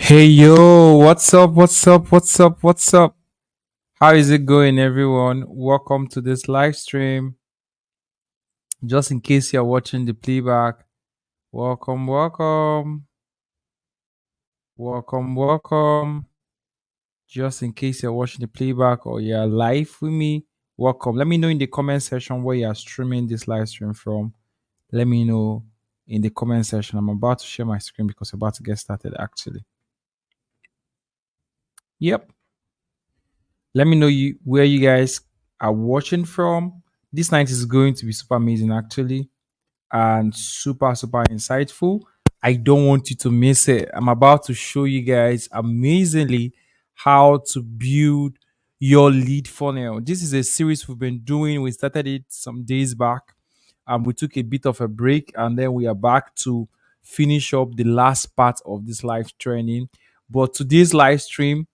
Hey yo, what's up? What's up? What's up? What's up? How is it going, everyone? Welcome to this live stream. Just in case you're watching the playback, welcome, welcome, welcome, welcome. Just in case you're watching the playback or you're live with me, welcome. Let me know in the comment section where you're streaming this live stream from. Let me know in the comment section. I'm about to share my screen because we're about to get started actually. Yep. Let me know where you guys are watching from. This night is going to be super amazing, actually, and super insightful. I don't want you to miss it. I'm about to show you guys amazingly how to build your lead funnel. This is a series we've been doing. We started it some days back, and we took a bit of a break, and then we are back to finish up the last part of this live training. But today's live stream,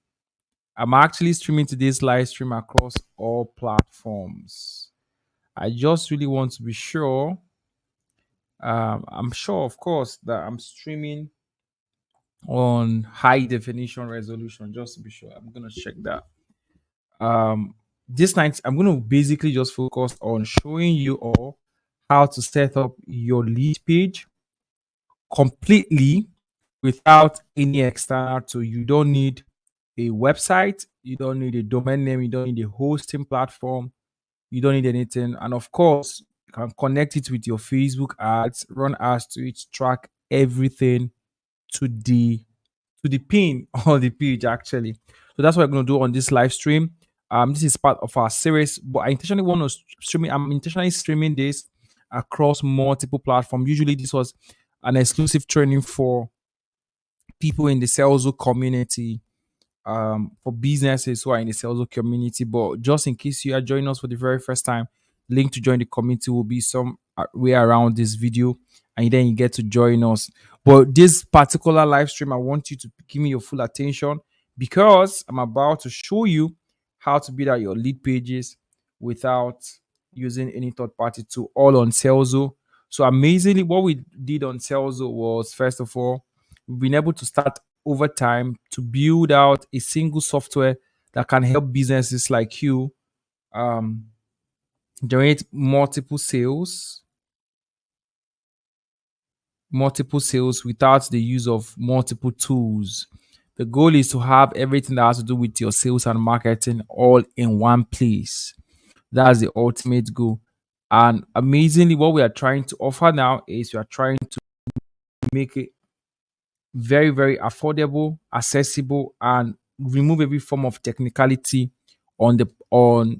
I'm actually streaming today's live stream across all platforms. I just really want to be sure. I'm sure, of course, that I'm streaming on high definition resolution. Just to be sure, I'm gonna check that. This night, I'm gonna basically just focus on showing you all how to set up your lead page completely without any external tool. You don't need a website, you don't need a domain name, you don't need a hosting platform, you don't need anything. And of course, you can connect it with your Facebook ads, run ads to it, track everything to the pin on the page actually. So that's what I'm gonna do on this live stream. This is part of our series, but I intentionally want to stream. I'm intentionally streaming this across multiple platforms. Usually, this was an exclusive training for people in the Serlzo community, for businesses who are in the Serlzo community. But just in case you are joining us for the very first time, link to join the community will be some way around this video, and then you get to join us. But this particular live stream, I want you to give me your full attention because I'm about to show you how to build out your lead pages without using any third party tool, all on Serlzo. So amazingly, what we did on Serlzo was, first of all, we've been able to start over time to build out a single software that can help businesses like you um, generate multiple sales without the use of multiple tools. The goal is to have everything that has to do with your sales and marketing all in one place. That's the ultimate goal. And amazingly, what we are trying to offer now is we are trying to make it very affordable, accessible, and remove every form of technicality on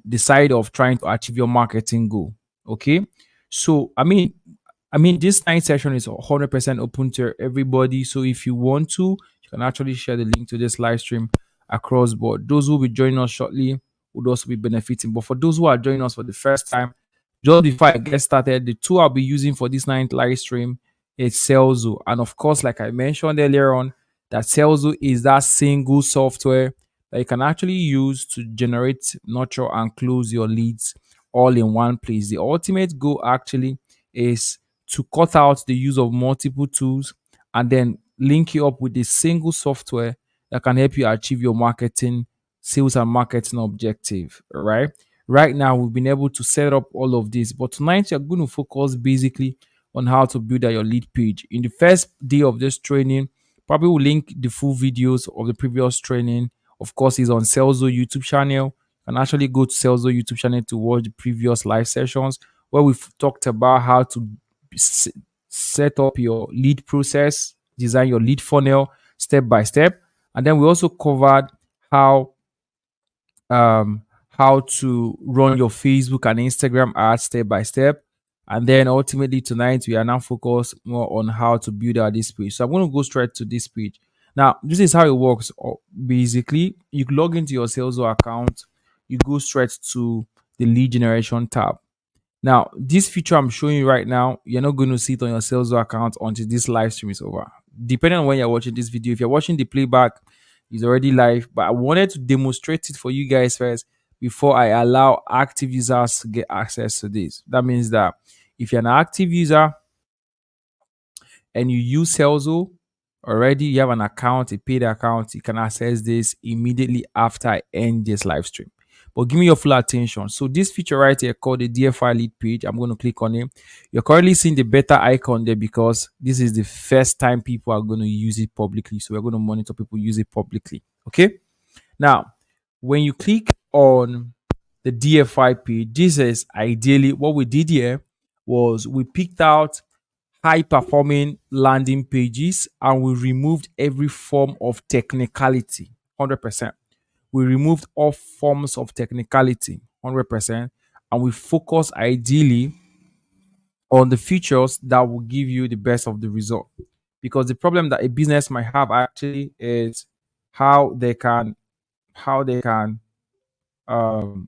the side of trying to achieve your marketing goal. Okay. So I mean this night session is 100% open to everybody. So if you want to, you can actually share the link to this live stream across board. Those who will be joining us shortly would also be benefiting. But for those who are joining us for the first time, just before I get started, the tool I'll be using for this night live stream is Serlzo. And of course, like I mentioned earlier on, that Serlzo is that single software that you can actually use to generate, nurture, and close your leads all in one place. The ultimate goal actually is to cut out the use of multiple tools and then link you up with a single software that can help you achieve your marketing, sales, and marketing objective. All right. Right now, we've been able to set up all of this, but tonight you're going to focus basically on how to build out your lead page. In the first day of this training, probably will link the full videos of the previous training. Of course, it's on Serlzo YouTube channel. You can actually go to Serlzo YouTube channel to watch the previous live sessions where we've talked about how to s- set up your lead process, design your lead funnel step by step. And then we also covered how how to run your Facebook and Instagram ads step by step. And then ultimately tonight we are now focused more on how to build out this page. So I'm going to go straight to this page. Now, this is how it works. Basically, you log into your Salesforce account, you go straight to the lead generation tab. Now, this feature I'm showing you right now, you're not going to see it on your Salesforce account until this live stream is over. Depending on when you're watching this video, if you're watching the playback, it's already live. But I wanted to demonstrate it for you guys first before I allow active users to get access to this. That means that if you're an active user and you use Salesforce, already you have an account, a paid account, you can access this immediately after I end this live stream. But give me your full attention. So this feature right here called the DFI lead page, I'm going to click on it. You're currently seeing the beta icon there because this is the first time people are going to use it publicly. So we're going to monitor people use it publicly. Okay. Now, when you click on the DFI page, this is ideally what we did here was we picked out high performing landing pages and we removed every form of technicality 100%. We removed all forms of technicality 100%, and we focus ideally on the features that will give you the best of the result. Because the problem that a business might have actually is how they can um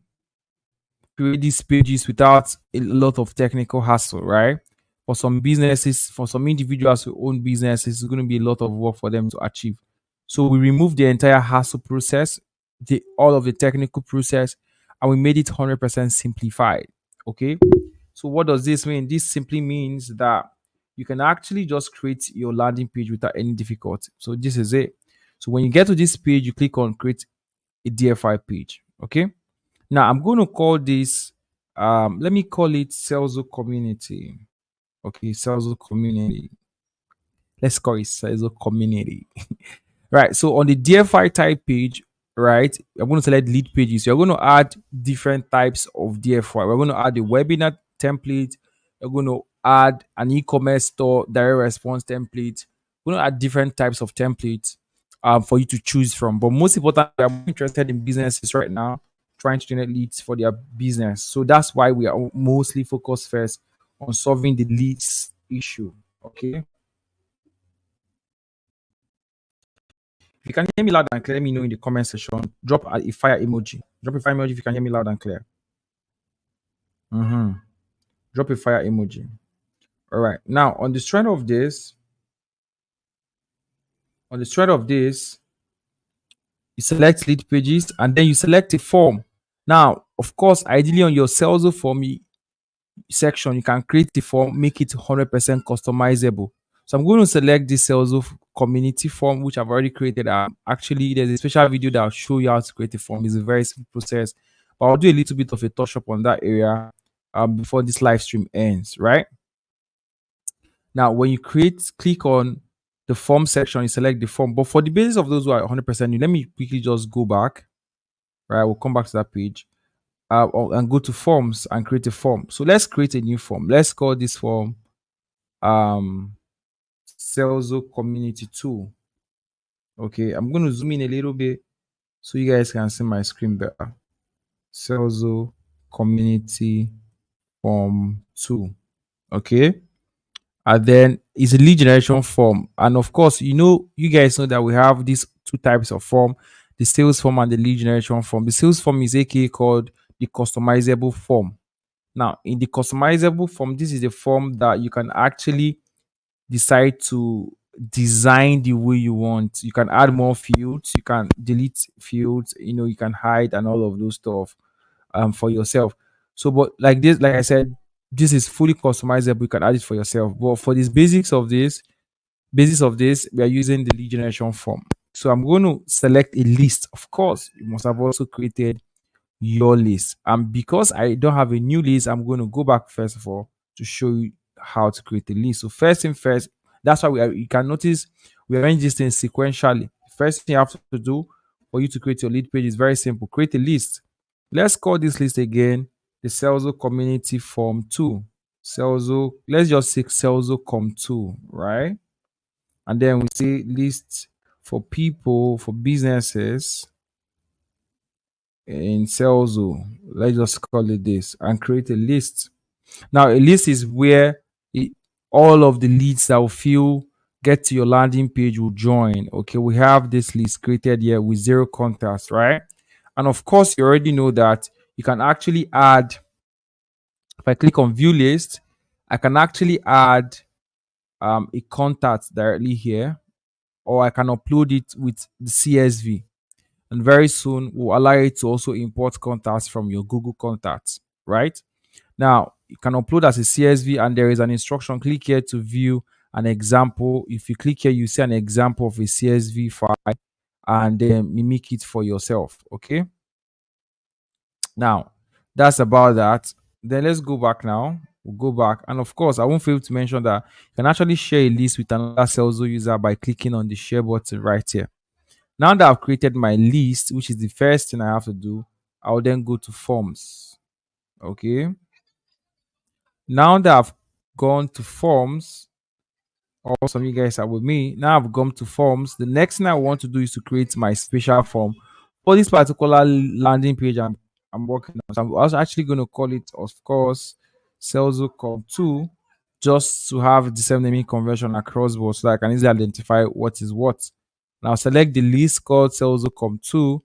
create these pages without a lot of technical hassle, right? For some businesses, for some individuals who own businesses, it's going to be a lot of work for them to achieve. So we removed the entire hassle process, the all of the technical process, and we made it 100% simplified. Okay. So what does this mean? This simply means that you can actually just create your landing page without any difficulty. So this is it. So when you get to this page, you click on create a DFI page. Okay. Now I'm going to call this, let me call it Serlzo Community. Okay, Serlzo Community. Let's call it Serlzo Community. Right. So on the DFI type page, right, I'm going to select lead pages. You're going to add different types of DFI. We're going to add a webinar template. We're going to add an e-commerce store direct response template. We're going to add different types of templates for you to choose from. But most importantly, I'm interested in businesses right now trying to generate leads for their business. So that's why we are mostly focused first on solving the leads issue. Okay. If you can hear me loud and clear, let me know in the comment section. Drop a fire emoji. Drop a fire emoji if you can hear me loud and clear. Drop a fire emoji. All right. Now, on the strength of this, you select lead pages and then you select a form. Now, of course, ideally on your Serlzo form section, you can create the form, make it 100% customizable. So I'm going to select this Serlzo community form, which I've already created. Actually, there's a special video that will show you how to create a form. It's a very simple process, but I'll do a little bit of a touch up on that area before this live stream ends, right? Now, when you click on the form section, you select the form. But for the basis of those who are 100% new, let me quickly just go back, right? We'll come back to that page and go to forms and create a form. So let's create a new form. Let's call this form Serlzo Community 2. Okay, I'm going to zoom in a little bit so you guys can see my screen better. Serlzo Community Form 2. Okay, and then it's a lead generation form. And of course, you guys know that we have these two types of form, the sales form and the lead generation form. The sales form is aka called the customizable form. Now, in the customizable form, this is the form that you can actually decide to design the way you want. You can add more fields, you can delete fields, you can hide and all of those stuff for yourself. So, but like this, like I said, this is fully customizable. You can add it for yourself. But for this basis of this, we are using the lead generation form. So I'm going to select a list. Of course, you must have also created your list. And because I don't have a new list, I'm going to go back first of all to show you how to create a list. So first thing first, that's why you can notice we arrange this thing sequentially. First thing you have to do for you to create your lead page is very simple. Create a list. Let's call this list again the Serlzo Community Form 2. Serlzo, let's just say Serlzo Com 2, right? And then we say list for people, for businesses in Serlzo. Let's just call it this and create a list. Now, a list is where all of the leads that will get to your landing page will join. Okay, we have this list created here with 0 contacts, right? And of course, you already know that you can actually add, if I click on view list, I can actually add a contact directly here, or I can upload it with the CSV. And very soon we'll allow you to also import contacts from your Google Contacts, right? Now, you can upload as a CSV and there is an instruction. Click here to view an example. If you click here, you see an example of a CSV file and then mimic it for yourself. Okay. Now, that's about that. Then let's go back now. We'll go back. And of course, I won't fail to mention that you can actually share a list with another Salesforce user by clicking on the share button right here. Now that I've created my list, which is the first thing I have to do, I'll then go to forms. Okay. Now that I've gone to forms, or some of you guys are with me. Now I've gone to forms. The next thing I want to do is to create my special form for this particular landing page I'm working on. So I'm also actually going to call it, of course, Serlzo Com 2, just to have the same naming convention across board so that I can easily identify what is what. Now select the list called Serlzo Com 2,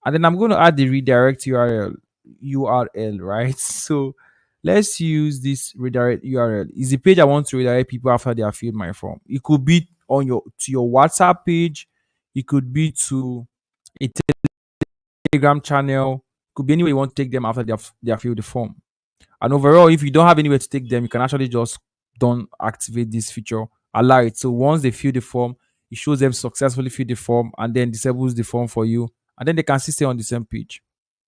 and then I'm going to add the redirect URL, right? So let's use this redirect URL. Is the page I want to redirect people after they have filled my form. It could be on your WhatsApp page, it could be to a Telegram channel, it could be anywhere you want to take them after they have filled the form. And overall, if you don't have anywhere to take them, you can actually just don't activate this feature, allow it. So once they fill the form, it shows them successfully fill the form and then disables the form for you, and then they can still stay on the same page.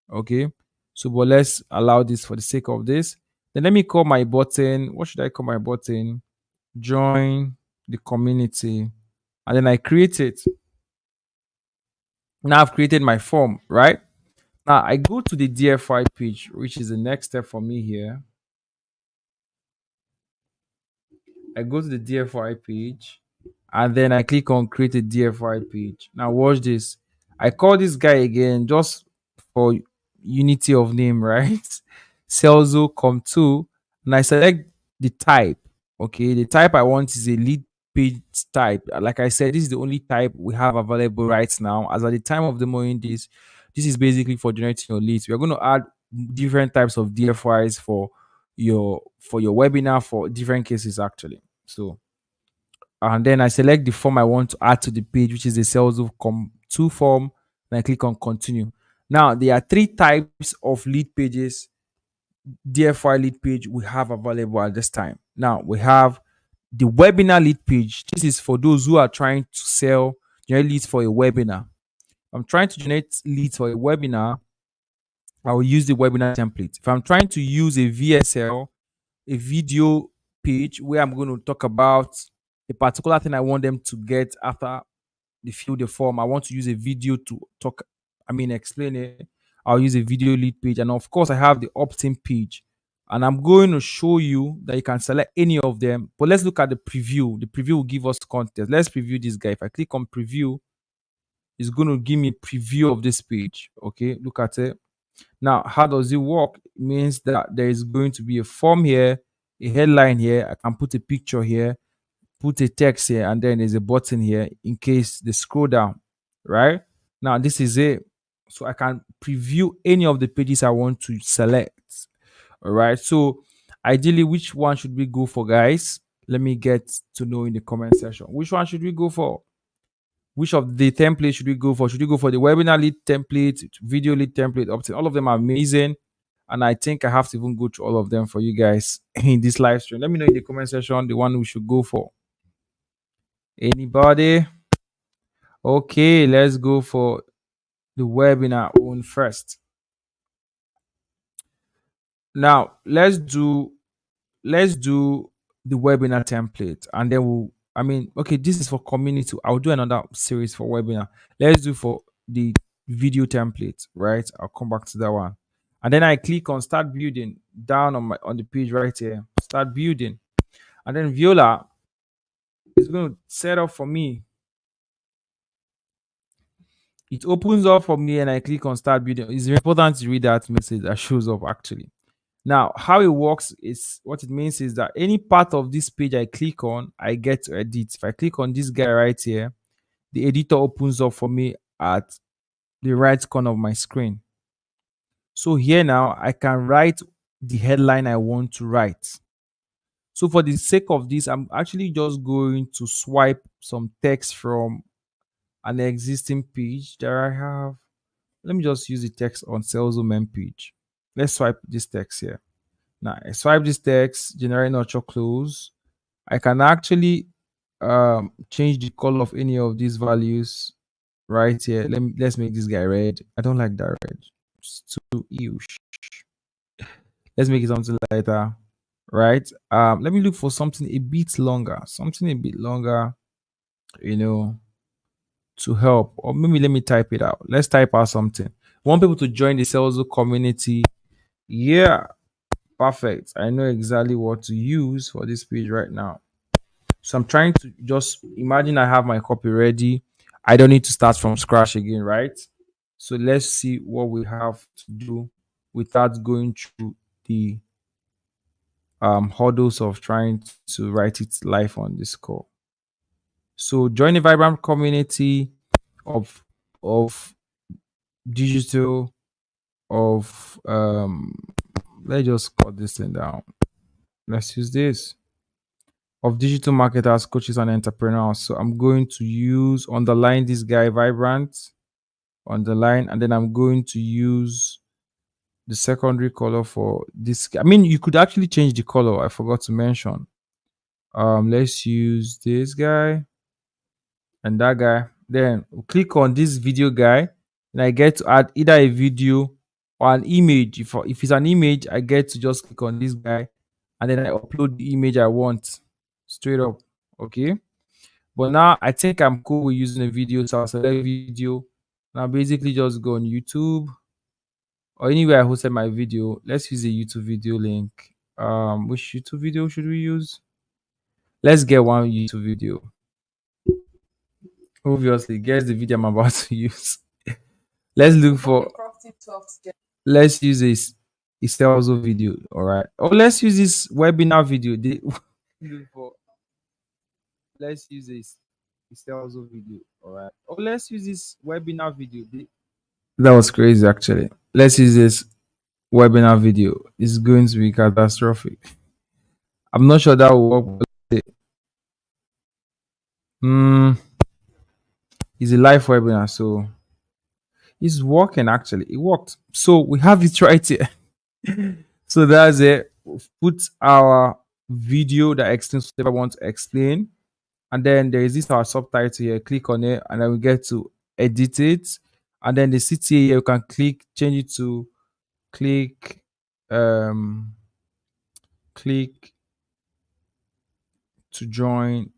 Okay. So, but let's allow this for the sake of this. Then let me call my button. What should I call my button? Join the community. And then I create it. Now I've created my form, right? Now I go to the DFI page, which is the next step for me here. I go to the DFI page and then I click on create a DFI page. Now watch this. I call this guy again just for unity of name, right? Celso come to, and I select the type. Okay, the type I want is a lead page type. Like I said, this is the only type we have available right now. As at the time of demoing this is basically for generating your leads. We're going to add different types of DFIs for your webinar for different cases actually. So, and then I select the form I want to add to the page, which is the sales of com 2 form, and I click on continue. Now there are three types of lead pages, DFI lead page we have available at this time. Now we have the webinar lead page. This is for those who are trying to generate leads for a webinar. I'm trying to generate leads for a webinar. I will use the webinar template. If I'm trying to use a VSL, a video page where I'm going to talk about a particular thing I want them to get after they fill the form, I want to use a video to explain it. I'll use a video lead page. And of course, I have the opt-in page. And I'm going to show you that you can select any of them. But let's look at the preview. The preview will give us context. Let's preview this guy. If I click on preview, it's going to give me a preview of this page. Okay, look at it. Now, how does it work? It means that there is going to be a form here, a headline here. I can put a picture here, put a text here, and then there's a button here in case they scroll down, right? Now, this is it. So I can preview any of the pages I want to select. All right. So ideally, which one should we go for, guys? Let me get to know in the comment section. Which one should we go for? Which of the templates should we go for? Should we go for the webinar lead template, video lead template, opt-in? All of them are amazing. And I think I have to even go through all of them for you guys in this live stream. Let me know in the comment section the one we should go for. Anybody? Okay, let's go for the webinar one first. Now let's do the webinar template, and then okay, this is for community. I'll do another series for webinar. Let's do for the video template, right? I'll come back to that one. And then I click on start building down on the page right here. Start building. And then Viola is going to set up for me. It opens up for me and I click on start building. It's important to read that message that shows up actually. Now, how it works is what it means is that any part of this page I click on, I get to edit. If I click on this guy right here, the editor opens up for me at the right corner of my screen. So here now, I can write the headline I want to write. So for the sake of this, I'm actually just going to swipe some text from an existing page that I have. Let me just use the text on Serlzo main page. Let's swipe this text here. Now I swipe this text, generate nurture close. I can actually change the color of any of these values right here. Let's make this guy red. I don't like that red. It's too ew. Let's make it something lighter, right? Let me look for something a bit longer, something a bit longer, you know, to help. Or maybe let me type it out. Let's type out something. Want people to join the Serlzo community. Yeah, perfect. I know exactly what to use for this page right now. So I'm trying to just imagine I have my copy ready. I don't need to start from scratch again, right? So let's see what we have to do without going through the hurdles of trying to write it live on this call. So join a vibrant community of of digital of let's just cut this thing down. Let's use this of digital marketers, coaches, and entrepreneurs. So I'm going to use underline this guy vibrant, underline, and then I'm going to use the secondary color for this. I mean, you could actually change the color. I forgot to mention. Let's use this guy and that guy. Then we'll click on this video guy, and I get to add either a video or an image. If it's an image, I get to just click on this guy, and then I upload the image I want straight up. Okay. But now I think I'm cool with using a video, so I'll select video. Now basically just go on YouTube or anywhere I hosted my video. Let's use a YouTube video link. Which YouTube video should we use? Let's get one YouTube video. Obviously, guess the video I'm about to use. Let's look for. Let's use a sales video. All right. Or let's use this webinar video. Look for. Let's use this sales video. All right. Or let's use this webinar video. That was crazy, actually. Let's use this webinar video. It's going to be catastrophic. I'm not sure that will work. Hmm. It's a live webinar, so it's working actually. It worked. So we have it right here. So that's it. We've put our video that extends whatever I want to explain. And then there is this our subtitle here. Click on it, and then we get to edit it. And then the CTA here, you can click, change it to click um click to join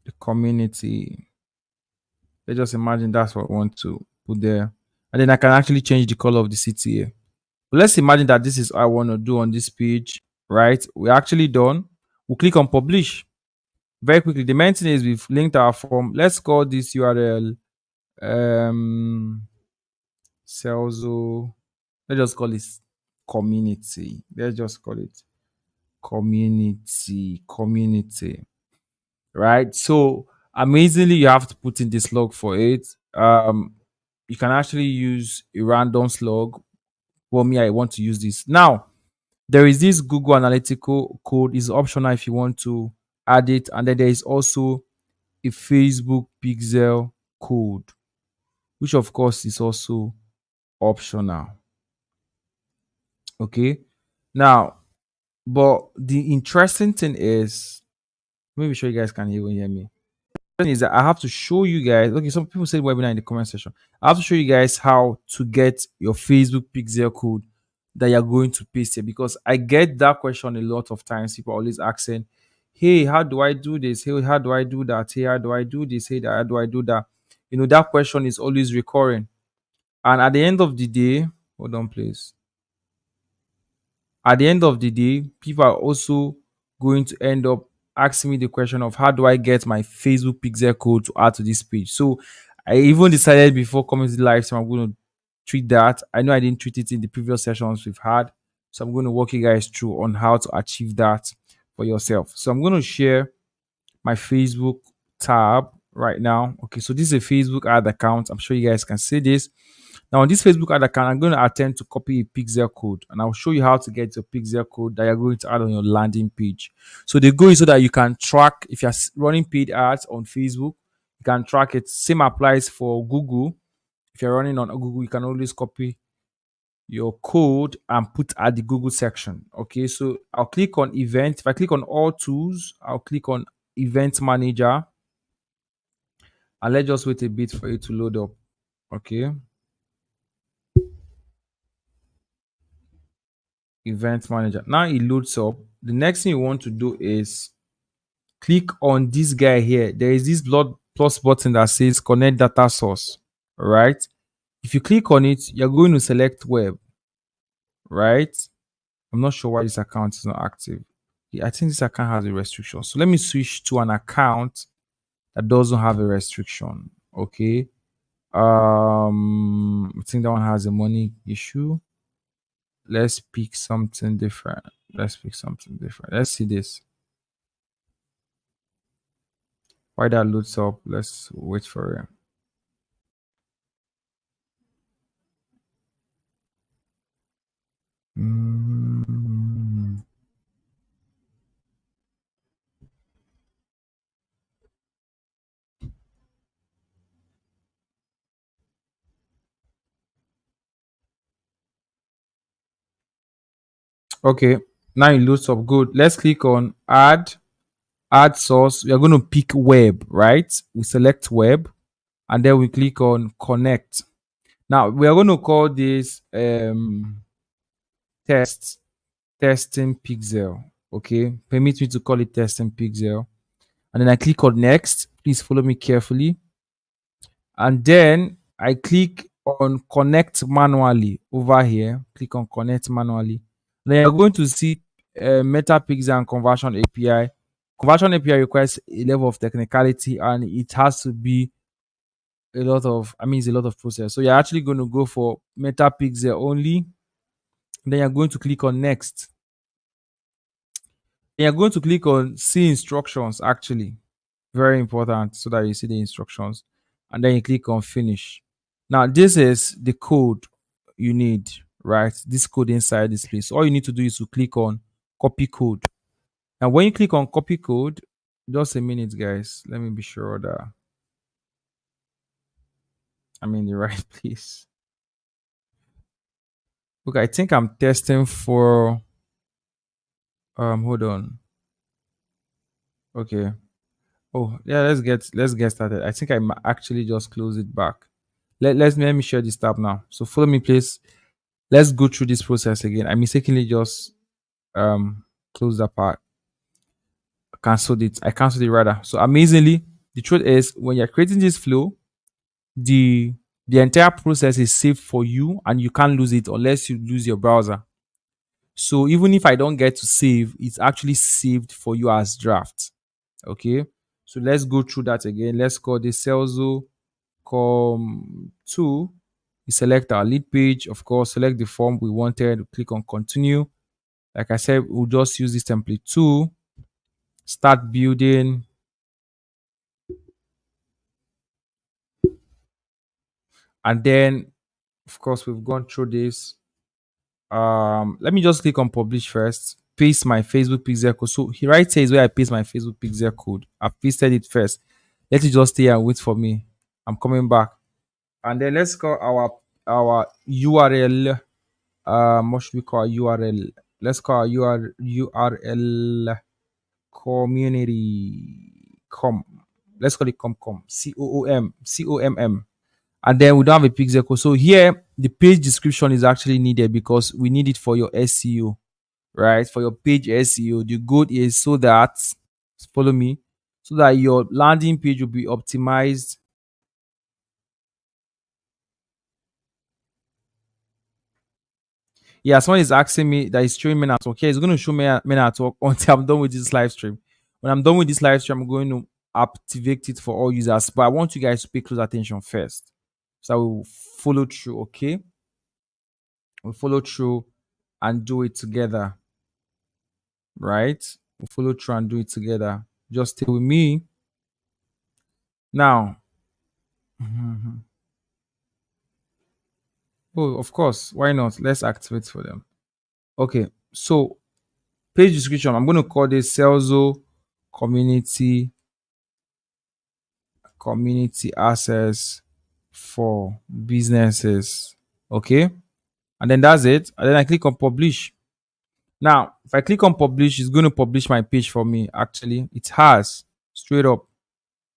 the community. Let's just imagine that's what I want to put there. And then I can actually change the color of the CTA. But let's imagine that this is what I want to do on this page, right? We're actually done. We'll click on publish. Very quickly, the main thing is we've linked our form. Let's call this URL Serlzo. Let's just call it community. Let's just call it community, right? So amazingly, you have to put in this log for it. You can actually use a random slug. Well, me, I want to use this now. There is this Google Analytical code. Is optional if you want to add it, and then there is also a Facebook Pixel code, which of course is also optional. Okay, now, but the interesting thing is, maybe sure you guys can even hear me. Is that I have to show you guys. Okay, some people say webinar in the comment section. I have to show you guys how to get your Facebook Pixel code that you're going to paste here, because I get that question a lot of times. People are always asking, "Hey, how do I do this? Hey, how do I do that? Hey, how do I do this? Hey, how do I do that?" You know, that question is always recurring. And at the end of the day, hold on, please. At the end of the day, people are also going to end up asking me the question of how do I get my Facebook Pixel code to add to this page. So I even decided before coming to the live stream, I'm going to treat that. I know I didn't treat it in the previous sessions we've had. So I'm going to walk you guys through on how to achieve that for yourself. So I'm going to share my Facebook tab right now. Okay, so this is a Facebook ad account. I'm sure you guys can see this. Now on this Facebook ad account, I'm going to attempt to copy a pixel code, and I'll show you how to get your pixel code that you're going to add on your landing page. So the goal is so that you can track, if you're running paid ads on Facebook, you can track it. Same applies for Google. If you're running on Google, you can always copy your code and put at the Google section. Okay, so I'll click on event. If I click on all tools, I'll click on event manager, and let's just wait a bit for it to load up. Okay, event manager. Now it loads up. The next thing you want to do is click on this guy here. There is this blood plus button that says connect data source. All right. If you click on it, you're going to select web, right? I'm not sure why this account is not active. Yeah, I think this account has a restriction. So let me switch to an account that doesn't have a restriction. Okay. I think that one has a money issue. Let's pick something different. Let's pick something different. Let's see this. Why that loads up? Let's wait for it. Mm. Okay, now it loads up. Good. Let's click on add source. We are going to pick web, right? We select web and then we click on connect. Now we are going to call this test testing pixel. Okay, permit me to call it testing pixel. And then I click on next. Please follow me carefully. And then I click on connect manually over here. Click on connect manually. Then you're going to see metapixel and conversion API. Conversion API requires a level of technicality and it has to be it's a lot of process. So you're actually going to go for metapixel only. Then you're going to click on next. Then you're going to click on see instructions actually. Very important so that you see the instructions. And then you click on finish. Now, this is the code you need, right? This code inside this place. So all you need to do is to click on copy code. And when you click on copy code, just a minute, guys. Let me be sure that I'm in the right place. Okay, I think I'm testing for hold on. Okay. Oh, yeah, let's get started. I think I actually just close it back. Let me share this tab now. So follow me, please. Let's go through this process again. I mistakenly just close that part. Cancelled it. I cancelled it rather. So amazingly, the truth is when you're creating this flow, the the entire process is saved for you and you can't lose it unless you lose your browser. So even if I don't get to save, it's actually saved for you as draft. Okay. So let's go through that again. Let's call this Serlzo com 2. We select our lead page, of course, select the form we wanted, click on continue. Like I said, we'll just use this template 2, start building. And then, of course, we've gone through this. Let me just click on publish first, paste my Facebook pixel code. So here right here is where I paste my Facebook pixel code. I've pasted it first. Let it just stay and wait for me. I'm coming back. And then let's call our URL. What should we call URL? Let's call our URL community com. Let's call it com COOM. And then we don't have a pixel code. So here the page description is actually needed because we need it for your SEO, right? For your page SEO. The goal is so that follow me, so that your landing page will be optimized. Yeah, someone is asking me that is showing me network. Okay, it's going to show me network until I'm done with this live stream. When I'm done with this live stream, I'm going to activate it for all users. But I want you guys to pay close attention first. So we'll follow through, okay? We'll follow through and do it together, right? We'll follow through and do it together. Just stay with me. Now, oh, of course, why not? Let's activate for them. Okay, so page description. I'm going to call this Serlzo community access for businesses. Okay, and then that's it. And then I click on publish. Now, if I click on publish, it's going to publish my page for me. Actually, it has. straight up.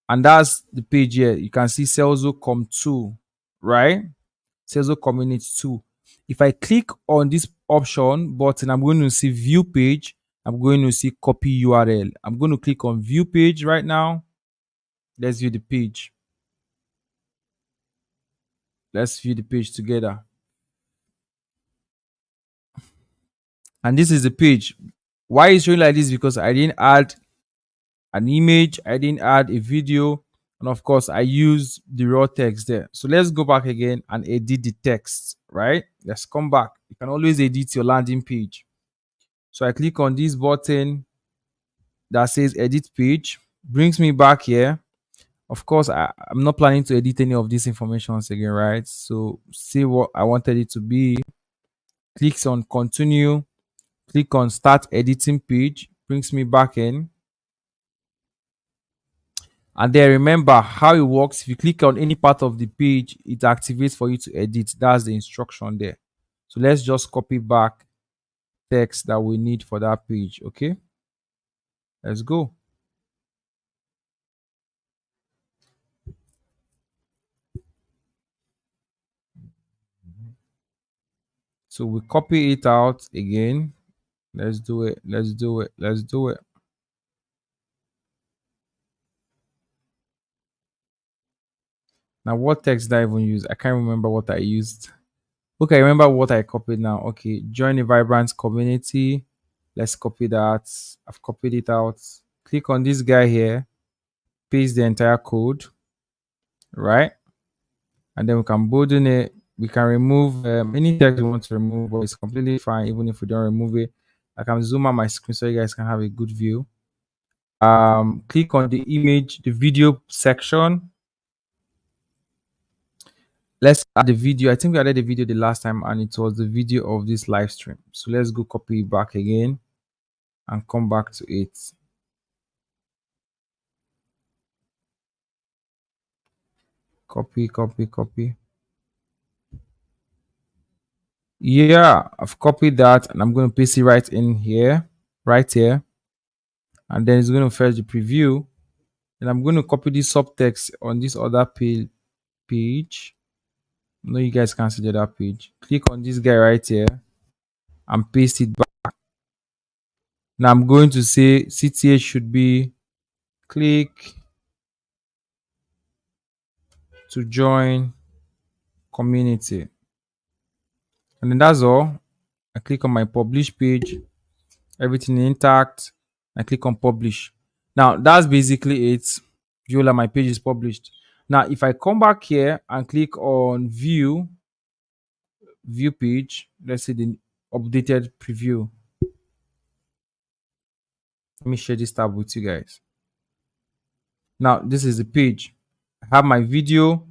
And that's the page here. You can see Serlzo Com 2, right? Serlzo Community 2. If I click on this option button, I'm going to see view page. I'm going to see copy URL. I'm going to click on view page right now. Let's view the page. Let's view the page together. And this is the page. Why is showing like this? Because I didn't add an image, I didn't add a video, and of course I used the raw text there. So let's go back again and edit the text, right? Let's come back. You can always edit your landing page. So I click on this button that says edit page, brings me back here. Of course, I'm not planning to edit any of these informations again, right? So see what I wanted it to be. Clicks on continue, click on start editing page, brings me back in. And then remember how it works. If you click on any part of the page, it activates for you to edit. That's the instruction there. So let's just copy back text that we need for that page. Okay, let's go. So we copy it out again. Let's do it. Let's do it. Let's do it. Now, what text did I even use? I can't remember what I used. Okay, I remember what I copied now. Okay, join a vibrant community. Let's copy that. I've copied it out. Click on this guy here, paste the entire code, right? And then we can bolden it. We can remove any text we want to remove, but it's completely fine even if we don't remove it. I can zoom out my screen so you guys can have a good view. Click on the image, the video section. Let's add the video. I think we added the video the last time and it was the video of this live stream. So let's go copy it back again and come back to it. Copy, copy, copy. Yeah, I've copied that and I'm going to paste it right in here, right here. And then it's going to fetch the preview. And I'm going to copy this subtext on this other page. No, you guys can't see the other page. Click on this guy right here and paste it back. Now I'm going to say CTA should be click to join community. And then that's all. I click on my publish page, everything intact. I click on publish. Now that's basically it. Viola, my page is published. Now, if I come back here and click on view page, let's say the updated preview. Let me share this tab with you guys. Now, this is the page. I have my video.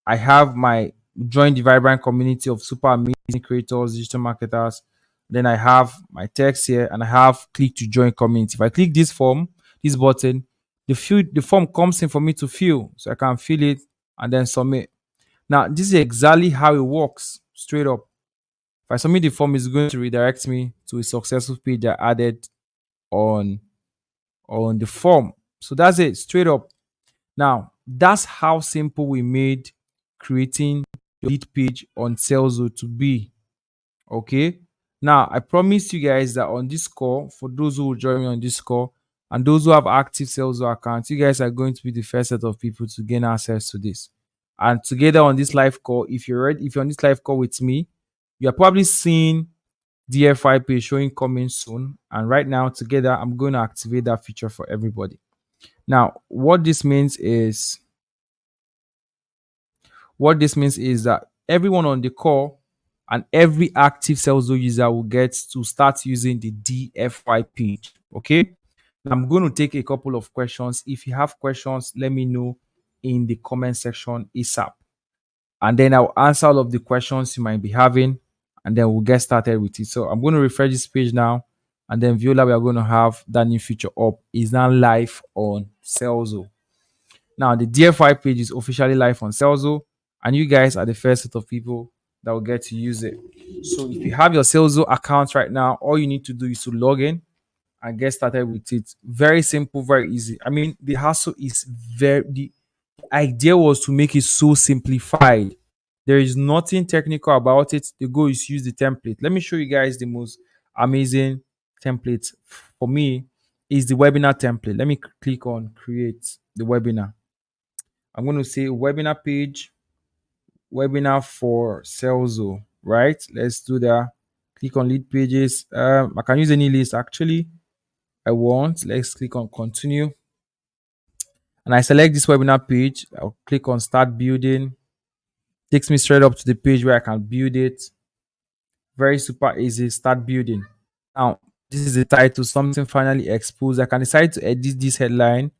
I have my join the vibrant community of super amazing creators, digital marketers. Then I have my text here and I have click to join community. If I click this form, this button, the form comes in for me to fill. So I can fill it and then submit. Now, this is exactly how it works, straight up. If I submit the form, it's going to redirect me to a successful page I added on the form. So that's it, straight up. Now, that's how simple we made creating your lead page on Serlzo to be. Okay. Now, I promised you guys that on this call, for those who will join me on this call and those who have active Serlzo accounts, you guys are going to be the first set of people to gain access to this. And together on this live call, if you're on this live call with me, you're probably seeing DFI page showing coming soon. And right now, together, I'm going to activate that feature for everybody. Now, what this means is that everyone on the call and every active Serlzo user will get to start using the DFY page. Okay. I'm going to take a couple of questions. If you have questions, let me know in the comment section ASAP. And then I'll answer all of the questions you might be having. And then we'll get started with it. So I'm going to refresh this page now. And then Viola, we are going to have that new feature up. It's now live on Serlzo. Now, the DFI page is officially live on Serlzo. And you guys are the first set of people that will get to use it. So if you have your Serlzo account right now, all you need to do is to log in and get started with it. Very simple, very easy. I mean, the hassle is the idea was to make it so simplified. There is nothing technical about it. The goal is use the template. Let me show you guys the most amazing template for me is the webinar template. Let me click on create the webinar. I'm going to say webinar page, webinar for Serlzo, right? Let's do that. Click on lead pages. I can use any list actually I want. Let's click on continue. And I select this webinar page. I'll click on start building. Takes me straight up to the page where I can build it. Very super easy. Start building. Now, this is the title, something finally exposed. I can decide to edit this headline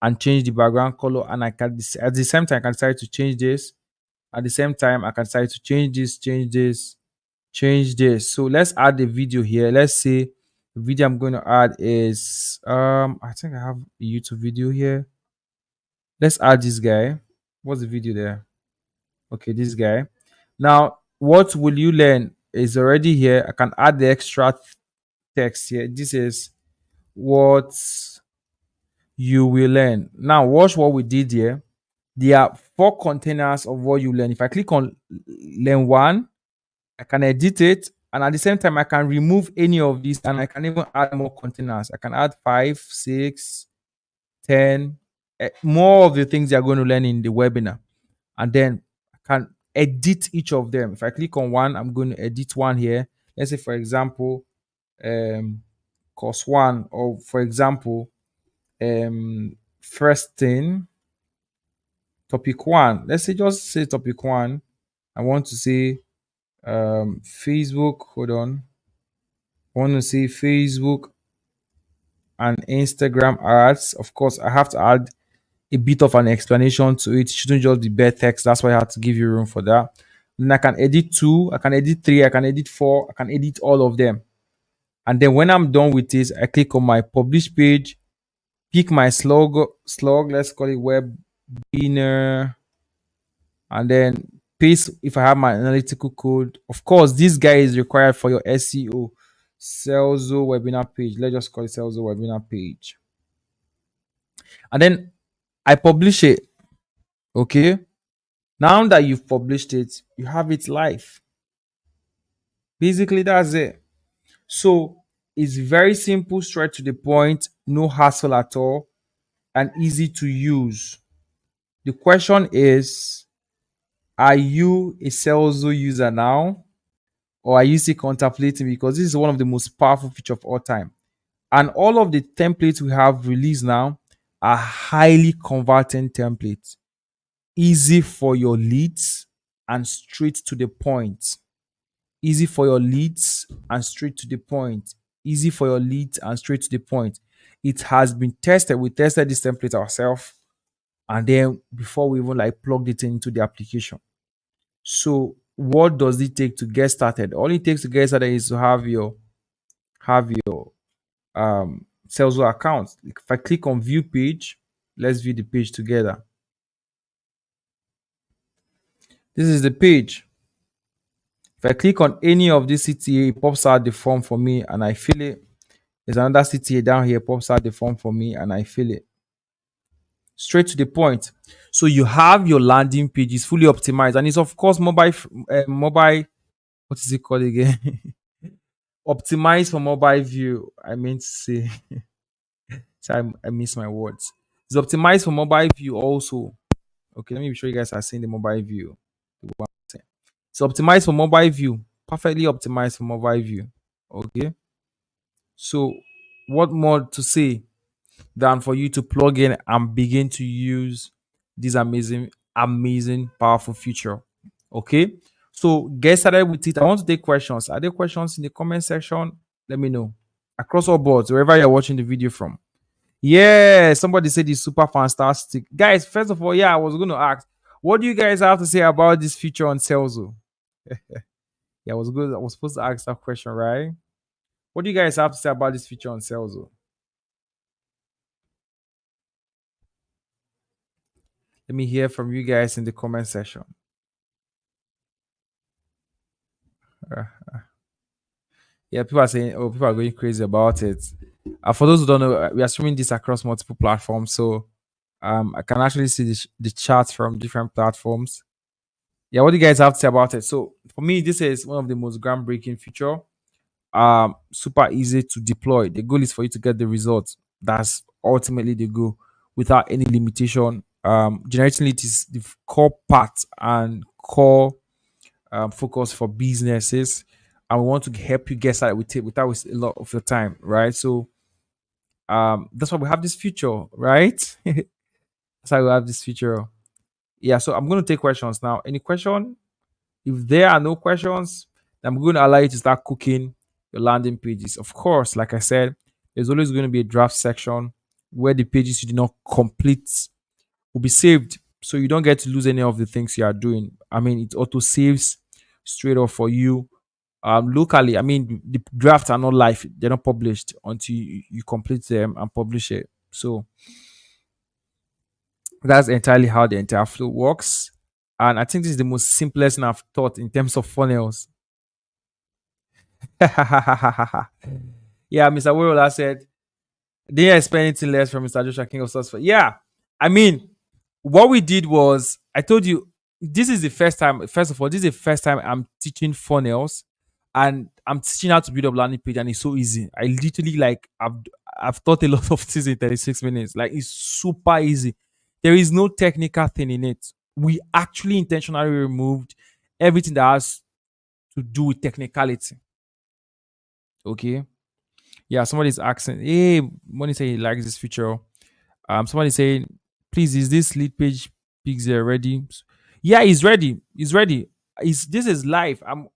and change the background color. And I can, at the same time, I can decide to change this. At the same time, I can decide to change this, change this, change this. So let's add a video here. Let's say the video I'm going to add is I think I have a YouTube video here. Let's add this guy. What's the video there? Okay, this guy. Now, what will you learn is already here. I can add the extra text here. This is what you will learn. Now, watch what we did here. There are four containers of what you learn. If I click on learn one, I can edit it, and at the same time, I can remove any of these, and I can even add more containers. I can add 5, 6, 10, more of the things you're going to learn in the webinar. And then I can edit each of them. If I click on one, I'm going to edit one here. Let's say, for example, course one, or for example, first thing, topic one. Let's say just say topic one. I want to say Facebook. Hold on. I want to say Facebook and Instagram ads. Of course, I have to add a bit of an explanation to it. It shouldn't just be bare text. That's why I have to give you room for that. Then I can edit two, I can edit three, I can edit four, I can edit all of them. And then when I'm done with this, I click on my publish page, pick my slug, let's call it webinar, and then paste if I have my analytical code. Of course, this guy is required for your SEO. Serlzo webinar page. Let's just call it Serlzo webinar page. And then I publish it. Okay. Now that you've published it, you have it live. Basically, that's it. So it's very simple, straight to the point, no hassle at all, and easy to use. The question is, are you a Serlzo user now? Or are you still contemplating? Because this is one of the most powerful features of all time. And all of the templates we have released now are highly converting templates. Easy for your leads and straight to the point. Easy for your leads and straight to the point. Easy for your leads and straight to the point. It has been tested. We tested this template ourselves, and then before we even like plugged it into the application. So what does it take to get started? All it takes to get started is to have your Serlzo account. If I click on view page, let's view the page together. This is the page. If I click on any of these CTA, it pops out the form for me and I fill it. There's another CTA down here, pops out the form for me and I fill it. Straight to the point. So you have your landing page is fully optimized, and it's of course mobile. What is it called again? Optimized for mobile view. I meant to say. So I miss my words. It's optimized for mobile view also. Okay, let me show you guys are seeing the mobile view. It's optimized for mobile view. Perfectly optimized for mobile view. Okay. So what more to say than for you to plug in and begin to use this amazing, powerful feature. Okay. So get started with it. I want to take questions. Are there questions in the comment section? Let me know. Across all boards, wherever you're watching the video from. Yeah, somebody said it's super fantastic. Guys, first of all, yeah, I was going to ask, what do you guys have to say about this feature on Serlzo? Yeah, I was good. I was supposed to ask that question, right? What do you guys have to say about this feature on Serlzo? Let me hear from you guys in the comment section. Uh, yeah, people are saying, oh, people are going crazy about it. For those who don't know, we are streaming this across multiple platforms, so I can actually see the charts from different platforms. Yeah, what do you guys have to say about it? So for me, this is one of the most groundbreaking feature. Super easy to deploy. The goal is for you to get the results. That's ultimately the goal, without any limitation. Generating it is the core part and core focus for businesses, and we want to help you get started with it without wasting a lot of your time, right? So that's why we have this feature, right? That's why we have this feature. Yeah, so I'm going to take questions now. Any question? If there are no questions, I'm going to allow you to start cooking your landing pages. Of course, like I said, there's always going to be a draft section where the pages you did not complete will be saved, so you don't get to lose any of the things you are doing. I mean, it auto saves straight off for you locally. I mean, the drafts are not live, they're not published until you complete them and publish it. So that's entirely how the entire flow works. And I think this is the most simplest thing I've taught in terms of funnels. Yeah, Mr. Worola said, didn't expect anything less from Mr. Joshua King of Source. Yeah, I mean, what we did was, I told you, this is the first time. First of all, this is the first time I'm teaching funnels, and I'm teaching how to build a landing page, and it's so easy. I literally like I've taught a lot of things in 36 minutes. Like, it's super easy. There is no technical thing in it. We actually intentionally removed everything that has to do with technicality. Okay. Yeah, somebody's asking, hey, Money say he likes this feature. Somebody saying, please, is this lead page pixel ready? Yeah, he's ready. He's ready. This is live. I'm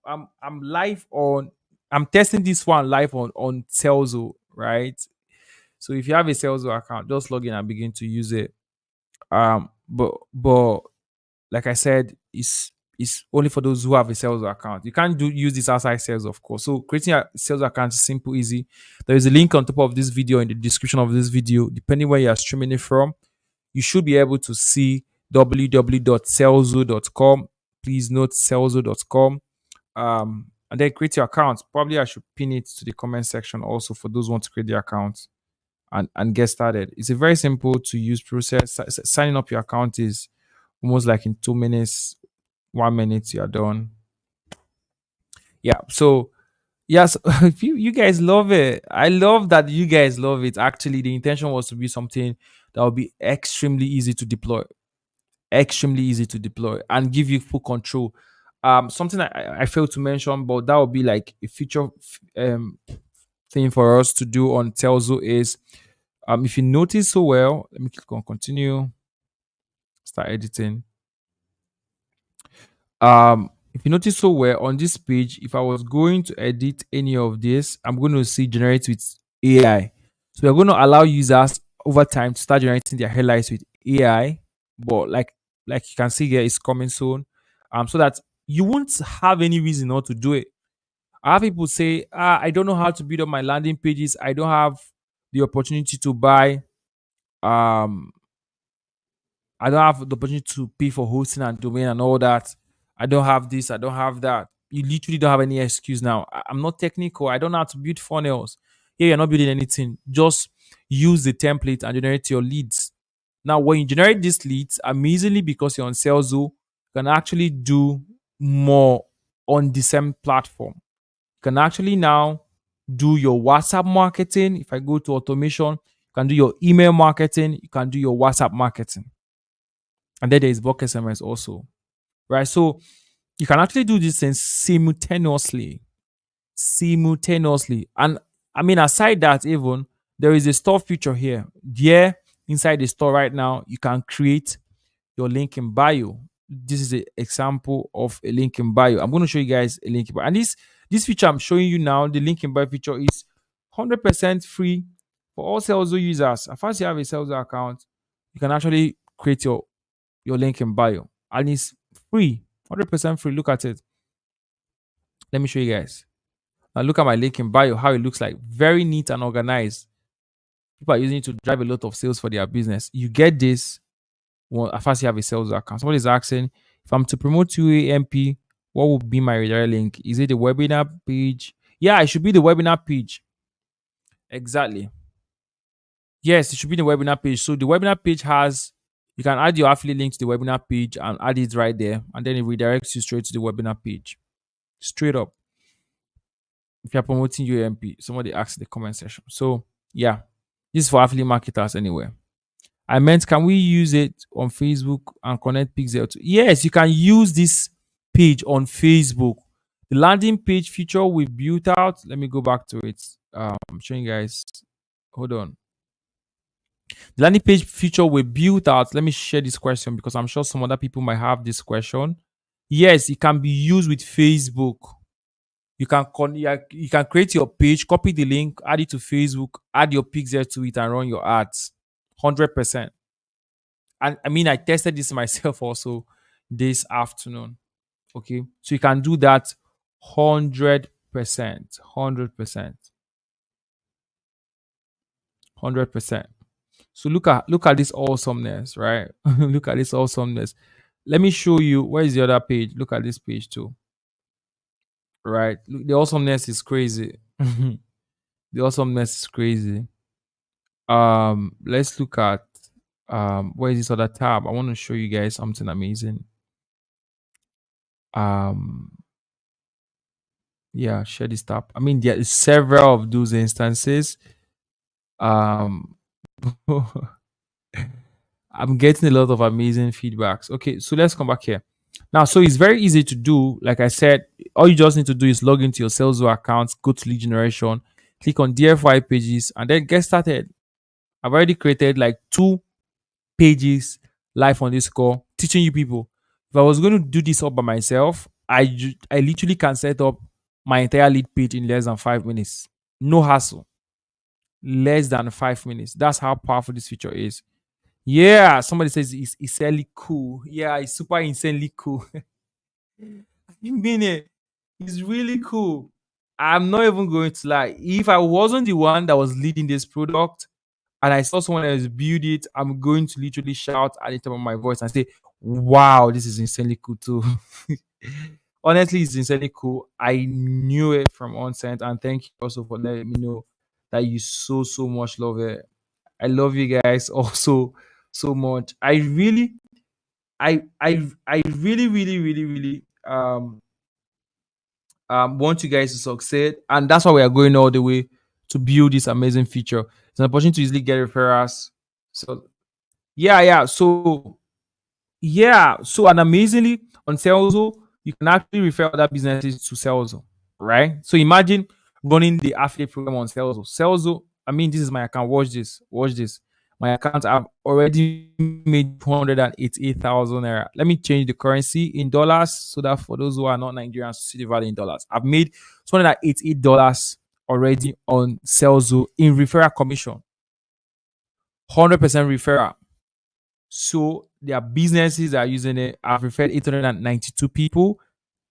live on. I'm testing this one live on Serlzo, right? So if you have a Serlzo account, just log in and begin to use it. But like I said, it's only for those who have a sales account. You can't use this outside sales, of course. So creating a sales account is simple, easy. There is a link on top of this video in the description of this video. Depending where you are streaming it from, you should be able to see www.selzo.com. Please note selzo.com. And then create your account. Probably I should pin it to the comment section also for those who want to create their account and get started. It's a very simple to use process. Signing up your account is almost like in 2 minutes, 1 minute, you're done. Yeah. So yes, if you guys love it. I love that you guys love it. Actually, the intention was to be something that would be extremely easy to deploy, extremely easy to deploy, and give you full control. Something I failed to mention, but that would be like a future thing for us to do on Telzo is, if you notice so well, let me click on continue, start editing. If you notice so well on this page, if I was going to edit any of this, I'm going to see generate with AI. So we're going to allow users over time to start generating their headlights with AI. But like you can see here, it's coming soon. So that you won't have any reason not to do it. I have people say, I don't know how to build up my landing pages. I don't have the opportunity to buy um I don't have the opportunity to pay for hosting and domain and all that. I don't have this. I don't have that. You literally don't have any excuse now. I'm not technical. I don't know how to build funnels. Here, you're not building anything. Just use the template and generate your leads. Now, when you generate these leads, amazingly, because you're on Salesforce, you can actually do more on the same platform. You can actually now do your WhatsApp marketing. If I go to automation, you can do your email marketing. You can do your WhatsApp marketing. And then there is bulk SMS also, right? So you can actually do these things simultaneously. And I mean, aside that, even there is a store feature here. Here inside the store right now, you can create your link in bio. This is an example of a link in bio. I'm going to show you guys a link in bio. And this feature I'm showing you now, the link in bio feature, is 100% free for all Salesforce users. As far as you have a Salesforce account, you can actually create your link in bio, and it's free, 100% free. Look at it. Let me show you guys. Now look at my link in bio, how it looks like. Very neat and organized. People are using it to drive a lot of sales for their business. You get this as far as you have a sales account. Somebody's asking, if I'm to promote UAMP, what would be my redirect link? Is it the webinar page? Yeah, it should be the webinar page. Exactly. Yes, it should be the webinar page. So the webinar page has, you can add your affiliate link to the webinar page and add it right there, and then it redirects you straight to the webinar page. Straight up. If you're promoting UMP, somebody asked in the comment section. So yeah, this is for affiliate marketers anyway. I meant, can we use it on Facebook and connect Pixel to? Yes, you can use this page on Facebook. The landing page feature we built out. Let me go back to it. I'm showing you guys. Hold on. The landing page feature we built out. Let me share this question because I'm sure some other people might have this question. Yes, it can be used with Facebook. You can create your page, copy the link, add it to Facebook, add your pixel to it, and run your ads. 100%. And I mean, I tested this myself also this afternoon. Okay, so you can do that 100%, 100%, 100%. So look at this awesomeness, right? Look at this awesomeness. Let me show you where is the other page. Look at this page too, right? Look, the awesomeness is crazy. The awesomeness is crazy. Let's look at where is this other tab? I want to show you guys something amazing. Um, yeah, share this tab. I mean, there is several of those instances. Um, I'm getting a lot of amazing feedbacks. Okay, so let's come back here. Now, so it's very easy to do. Like I said, all you just need to do is log into your Serlzo account, go to lead generation, click on DFY pages, and then get started. I've already created like 2 pages live on this call teaching you people. If I was going to do this all by myself, I literally can set up my entire lead page in less than 5 minutes. No hassle. Less than 5 minutes. That's how powerful this feature is. Yeah, somebody says it's insanely cool. Yeah, it's super insanely cool. You mean it? It's really cool. I'm not even going to lie. If I wasn't the one that was leading this product and I saw someone else build it, I'm going to literally shout at the top of my voice and say, wow, this is insanely cool too. Honestly, it's insanely cool. I knew it from onset, and thank you also for letting me know that you so much love it. I love you guys also so much. I really want you guys to succeed, and that's why we are going all the way to build this amazing feature. It's an opportunity to easily get referrals. So so and amazingly on Serlzo, you can actually refer other businesses to Serlzo, right? So imagine running the affiliate program on Serlzo. Serlzo, I mean, this is my account. Watch this. Watch this. My account, I've already made 288,000 naira. Let me change the currency in dollars so that for those who are not Nigerians, see the value in dollars. I've made $288 already on Serlzo in referral commission. 100% referral. So there are businesses that are using it. I've referred 892 people,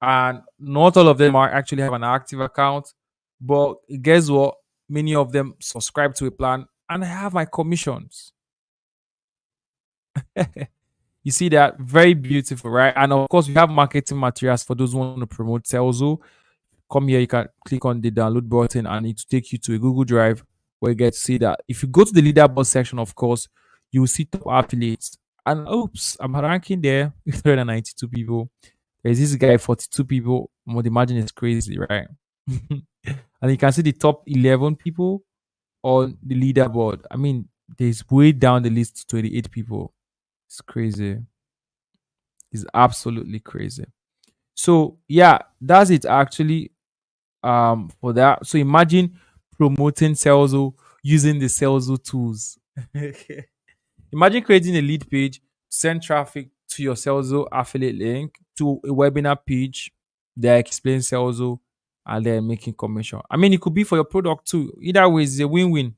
and not all of them are actually have an active account. But guess what? Many of them subscribe to a plan, and I have my commissions. You see that? Very beautiful, right? And of course, we have marketing materials for those who want to promote Selzo. Come here, you can click on the download button and it will take you to a Google Drive where you get to see that. If you go to the leaderboard section, of course, you will see top affiliates. And oops, I'm ranking there with 392 people. There's this guy, 42 people. I would imagine it's crazy, right? And you can see the top 11 people on the leaderboard. I mean, there's way down the list 28 people. It's crazy. It's absolutely crazy. So yeah, that's it actually for that. So imagine promoting Selzo using the Selzo tools. Imagine creating a lead page, send traffic to your Selzo affiliate link to a webinar page that explains Selzo and then making commission. I mean, it could be for your product too. Either way, it's a win-win.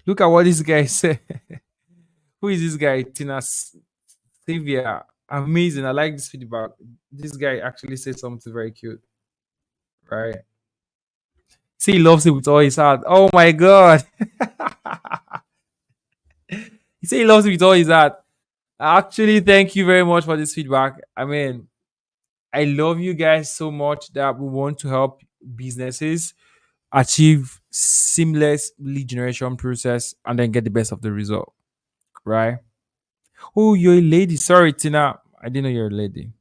Look at what this guy said. Who is this guy? Tina Xavier. Amazing. I like this feedback. This guy actually said something very cute. Right. See, he loves it with all his heart. Oh my god. He said he loves it with all his heart. Actually, thank you very much for this feedback. I mean, I love you guys so much that we want to help businesses achieve seamless lead generation process, and then get the best of the result, right? Oh, you're a lady. Sorry, Tina. I didn't know you're a lady.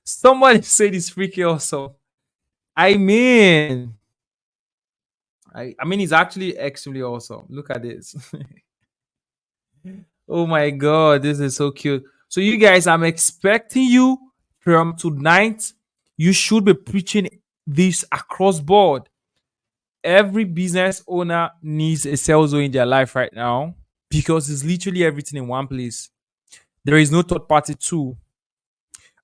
Somebody said it's freaky also. I mean, I mean, it's actually extremely awesome. Look at this. Oh my god, this is so cute. So you guys, I'm expecting you from tonight. You should be preaching this across board. Every business owner needs a sales in their life right now because it's literally everything in one place. There is no third party tool.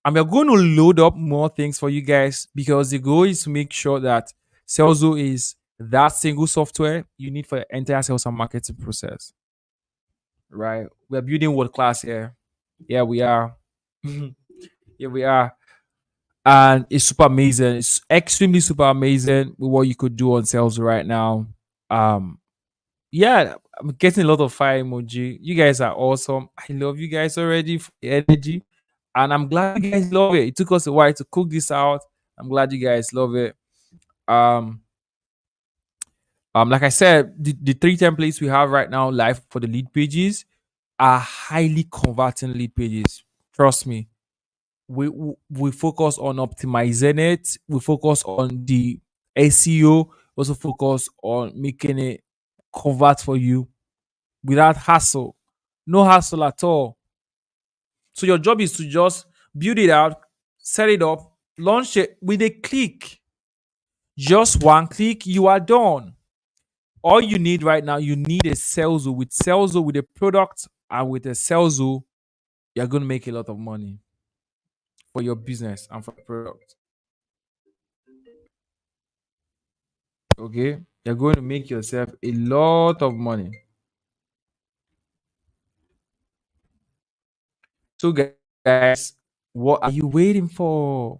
And we're going to load up more things for you guys because the goal is to make sure that Salesforce is that single software you need for the entire sales and marketing process. Right? We're building world class here. Yeah, we are. Yeah, we are. And it's super amazing. It's extremely super amazing with what you could do on sales right now. Um, yeah, I'm getting a lot of fire emoji. You guys are awesome. I love you guys already for the energy. And I'm glad you guys love it. It took us a while to cook this out. I'm glad you guys love it. Um, like I said, the three templates we have right now live for the lead pages are highly converting lead pages. Trust me. We focus on optimizing it. We focus on the SEO. Also focus on making it convert for you without hassle. No hassle at all. So your job is to just build it out, set it up, launch it with a click. Just one click, you are done. All you need right now, you need a Salesforce. With Salesforce, with a product and with a Salesforce, you're going to make a lot of money for your business and for the product. Okay? You're going to make yourself a lot of money. So, guys, what are you waiting for?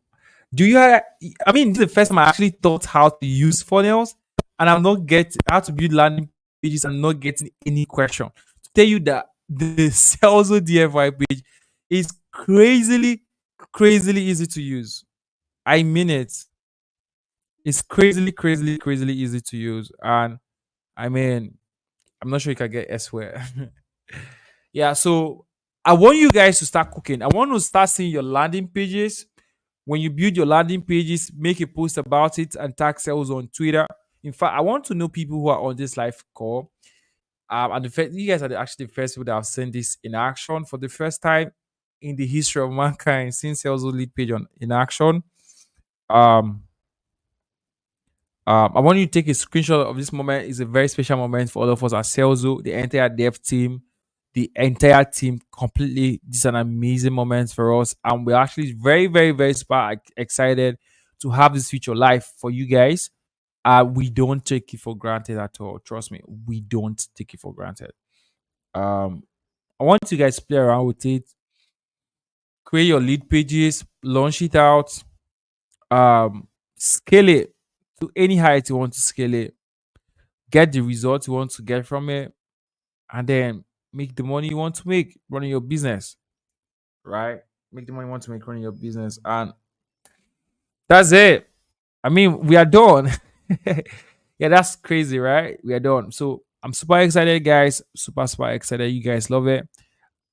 Do you have, I mean, this is the first time I actually thought how to use funnels, and I'm not getting how to build landing pages and not getting any question. To tell you that the Salesforce DFY page is crazily easy to use. I mean it. It's crazily easy to use. And I mean, I'm not sure you can get elsewhere. Yeah, so I want you guys to start cooking. I want to start seeing your landing pages. When you build your landing pages, make a post about it and tag sales on Twitter. In fact, I want to know people who are on this live call. And you guys are actually the first people that have seen this in action for the first time in the history of mankind, seeing sales lead page on in action. Um, I want you to take a screenshot of this moment. It's a very special moment for all of us at Salesforce, the entire dev team, the entire team completely. This is an amazing moment for us. And we're actually very super excited to have this feature live for you guys. We don't take it for granted at all. Trust me, we don't take it for granted. Um, I want you guys to play around with it, create your lead pages, launch it out, scale it to any height you want to scale it, get the results you want to get from it, and then make the money you want to make running your business, right? Make the money you want to make running your business. And that's it. I mean, we are done. Yeah, that's crazy, right? We are done. So I'm super excited, guys. Super excited. You guys love it.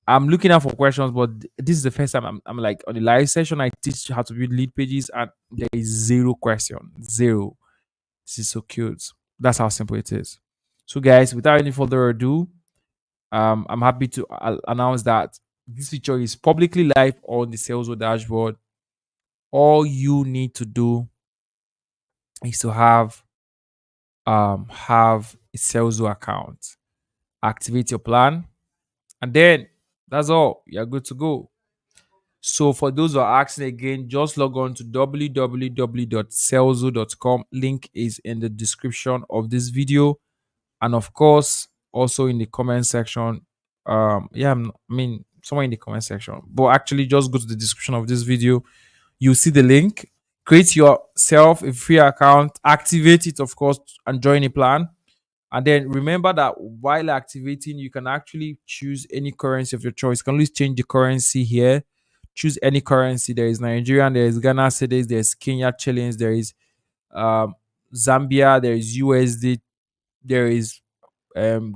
I'm looking out for questions, but this is the first time I'm like on the live session. I teach how to build lead pages, and there is zero question. Zero. This is so cute. That's how simple it is. So, guys, without any further ado, I'm happy to announce that this feature is publicly live on the Salesforce dashboard. All you need to do is to have a Salesforce account, activate your plan, and then that's all. You're good to go. So for those who are asking again, just log on to www.salesforce.com. Link is in the description of this video, and of course also in the comment section. I mean somewhere in the comment section, but actually just go to the description of this video. You see the link. Create yourself a free account, activate it, of course, and join a plan. And then remember that while activating, you can actually choose any currency of your choice. You can always change the currency here. Choose any currency. There is Nigerian, there is Ghana cedis, there is Kenya shillings, there is um, Zambia, there is USD, there is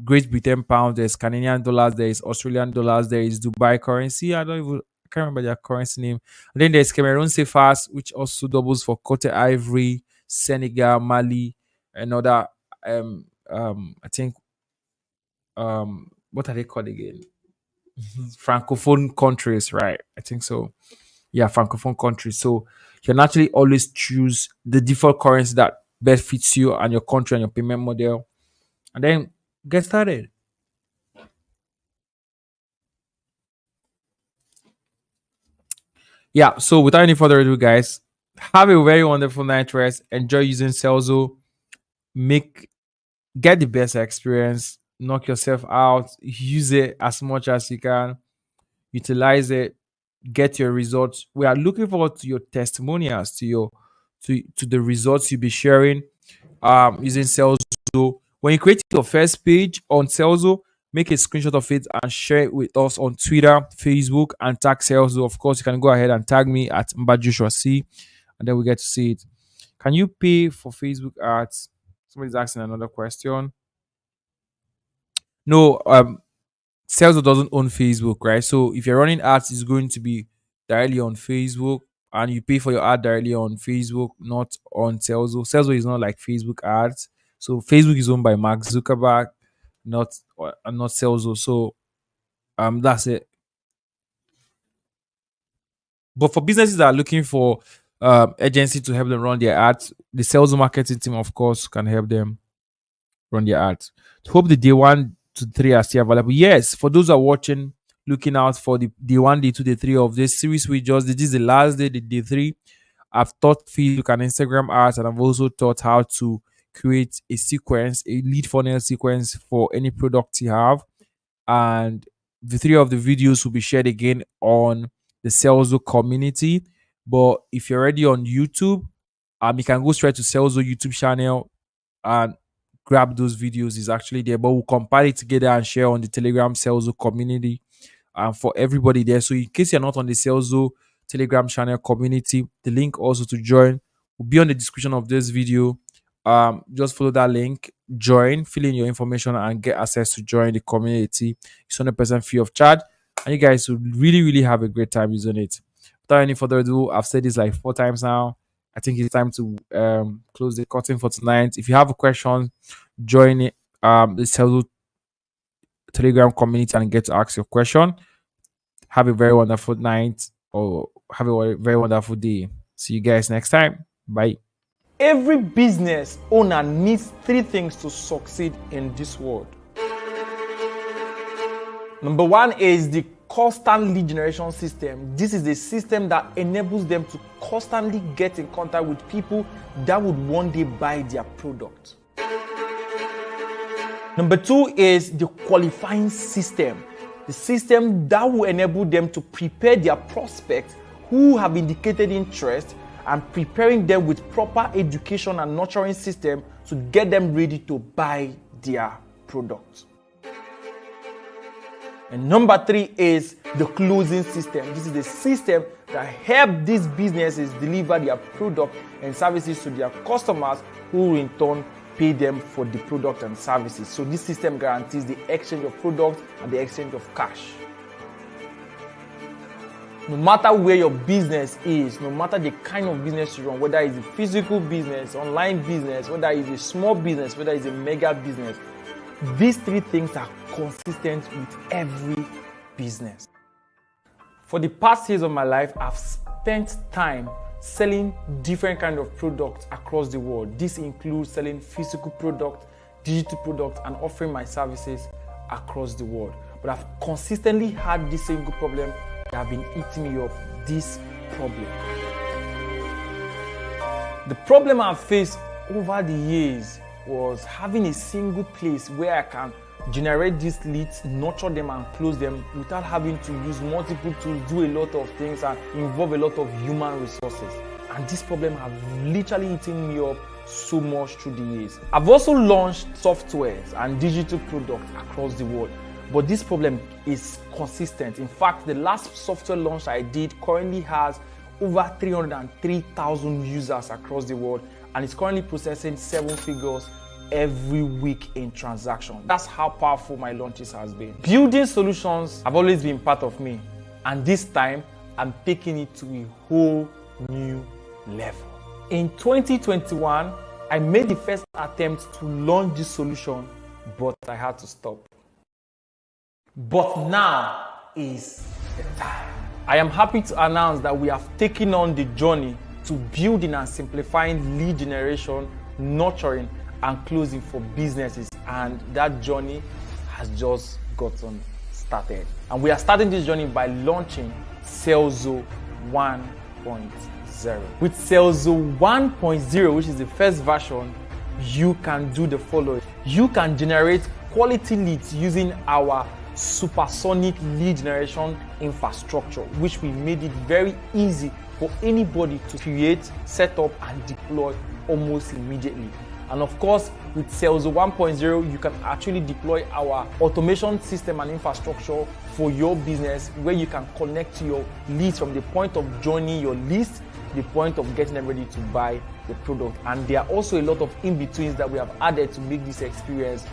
Great Britain pound, there's Canadian dollars, there is Australian dollars, there is Dubai currency. I can't remember their currency name. And then there's Cameroon CFAs, which also doubles for Cote Ivory, Senegal, Mali, and other I think what are they called again? Francophone countries, right? I think so. Yeah, Francophone countries. So you can actually always choose the default currency that best fits you and your country and your payment model, and then get started. Yeah. So without any further ado, guys, have a very wonderful night rest. Enjoy using Celso. Make Get the best experience. Knock yourself out. Use it as much as you can. Utilize it. Get your results. We are looking forward to your testimonials, to the results you'll be sharing using Celso. When you create your first page on Celso, make a screenshot of it and share it with us on Twitter, Facebook, and tag Celso. Of course, you can go ahead and tag me at Mbajoshua C, and then we get to see it. Can you pay for Facebook ads? Somebody's asking another question. No, Celso doesn't own Facebook, right? So if you're running ads, it's going to be directly on Facebook, and you pay for your ad directly on Facebook, not on Celso. Celso is not like Facebook ads. So Facebook is owned by Mark Zuckerberg, not not Celso. So that's it. But for businesses that are looking for agency to help them run their ads, the sales and marketing team, of course, can help them run their ads. Hope the day 1 to 3 are still available. Yes, for those who are watching, looking out for the day 1, day 2, day 3 of this series we just did. This is the last day, the day 3. I've taught Facebook and Instagram ads, and I've also taught how to create a sequence, a lead funnel sequence for any product you have. And the 3 of the videos will be shared again on the Celso community. But if you're already on YouTube, you can go straight to Celso YouTube channel and grab those videos. Is actually there, but we'll compile it together and share on the Telegram Celso community for everybody there. So in case you're not on the Celso Telegram channel community, the link also to join will be on the description of this video. Just follow that link, join, fill in your information, and get access to join the community. It's 100% free of charge, and you guys will really, really have a great time using it. Without any further ado, I've said this like 4 times now. I think it's time to close the curtain for tonight. If you have a question, join it, the Celso Telegram community and get to ask your question. Have a very wonderful night, or have a very wonderful day. See you guys next time. Bye. Every business owner needs 3 things to succeed in this world. Number 1 is the constant lead generation system. This is a system that enables them to constantly get in contact with people that would one day buy their product. Number 2 is the qualifying system. The system that will enable them to prepare their prospects who have indicated interest, and preparing them with proper education and nurturing system to get them ready to buy their product. And number 3 is the closing system. This is the system that helps these businesses deliver their product and services to their customers, who in turn pay them for the product and services. So this system guarantees the exchange of products and the exchange of cash. No matter where your business is, no matter the kind of business you run, whether it's a physical business, online business, whether it's a small business, whether it's a mega business, these 3 things are consistent with every business. For the past years of my life, I've spent time selling different kinds of products across the world. This includes selling physical products, digital products, and offering my services across the world. But I've consistently had this single problem that have been eating me up, this problem. The problem I've faced over the years was having a single place where I can generate these leads, nurture them, and close them without having to use multiple tools, do a lot of things, and involve a lot of human resources. And this problem has literally eaten me up so much through the years. I've also launched softwares and digital products across the world, but this problem is consistent. In fact, the last software launch I did currently has over 303,000 users across the world, and it's currently processing 7 figures every week in transactions. That's how powerful my launches has been. Building solutions have always been part of me, and this time I'm taking it to a whole new level. In 2021, I made the first attempt to launch this solution, but I had to stop. But now is the time. I am happy to announce that we have taken on the journey to building and simplifying lead generation, nurturing, and closing for businesses, and that journey has just gotten started. And we are starting this journey by launching Serlzo 1.0. With Serlzo 1.0, which is the first version, you can do the following. You can generate quality leads using our supersonic lead generation infrastructure, which we made it very easy for anybody to create, set up, and deploy almost immediately. And of course, with Serlzo 1.0, you can actually deploy our automation system and infrastructure for your business, where you can connect to your leads from the point of joining your list, the point of getting them ready to buy the product. And there are also a lot of in-betweens that we have added to make this experience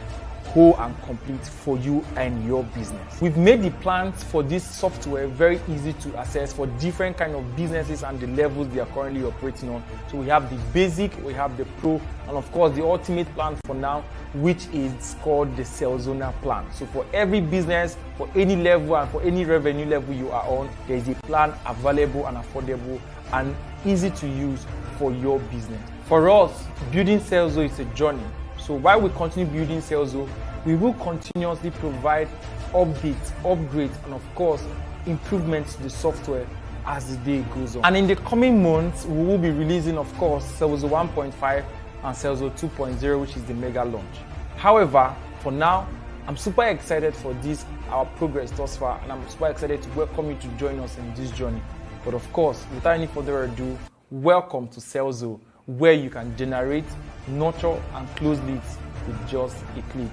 whole and complete for you and your business. We've made the plans for this software very easy to access for different kind of businesses and the levels they are currently operating on. So we have the basic, we have the pro, and of course the ultimate plan for now, which is called the Serlzona plan. So for every business, for any level and for any revenue level you are on, there is a plan available and affordable and easy to use for your business. For us, building Serlzo is a journey. So while we continue building Serlzo, we will continuously provide updates, upgrades, and of course, improvements to the software as the day goes on. And in the coming months, we will be releasing, of course, Serlzo 1.5 and Serlzo 2.0, which is the mega launch. However, for now, I'm super excited for this, our progress thus far, and I'm super excited to welcome you to join us in this journey. But of course, without any further ado, welcome to Serlzo, where you can generate, nurture, and close leads with just a click.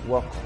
Welcome.